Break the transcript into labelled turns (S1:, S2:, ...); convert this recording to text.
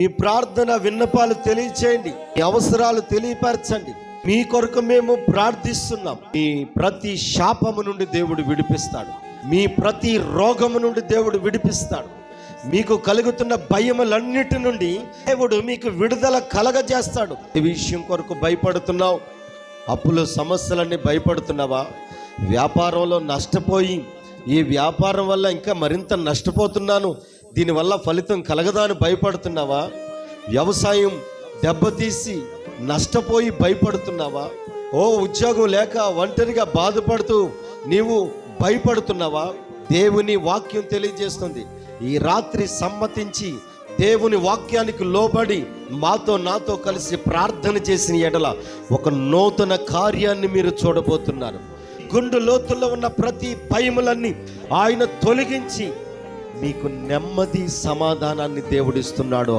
S1: మీ ప్రార్థన విన్నపాలు తెలియచేయండి, మీ అవసరాలు తెలియపరచండి. మీ కొరకు మేము ప్రార్థిస్తున్నాం. మీ ప్రతి శాపము నుండి దేవుడు విడిపిస్తాడు. మీ ప్రతి రోగము నుండి దేవుడు విడిపిస్తాడు. మీకు కలుగుతున్న భయములన్నిటి నుండి దేవుడు మీకు విడుదల కలగజేస్తాడు. ఈ విషయం కొరకు భయపడుతున్నావు, అప్పుల సమస్యలన్నీ భయపడుతున్నావా? వ్యాపారంలో నష్టపోయి ఈ వ్యాపారం వల్ల ఇంకా మరింత నష్టపోతున్నాను, దీనివల్ల ఫలితం కలగదా అని భయపడుతున్నావా? వ్యవసాయం దెబ్బతీసి నష్టపోయి భయపడుతున్నావా? ఉద్యోగం లేక ఒంటరిగా బాధపడుతూ నీవు భయపడుతున్నావా? దేవుని వాక్యం తెలియజేస్తుంది. ఈ రాత్రి సమ్మతించి దేవుని వాక్యానికి లోబడి నాతో కలిసి ప్రార్థన చేసిన ఎడల ఒక నూతన కార్యాన్ని మీరు చూడబోతున్నారు. గుండు లోతుల్లో ఉన్న ప్రతి భయములన్నీ ఆయన తొలగించి మీకు నెమ్మది సమాధానాన్ని దేవుడిస్తున్నాడు.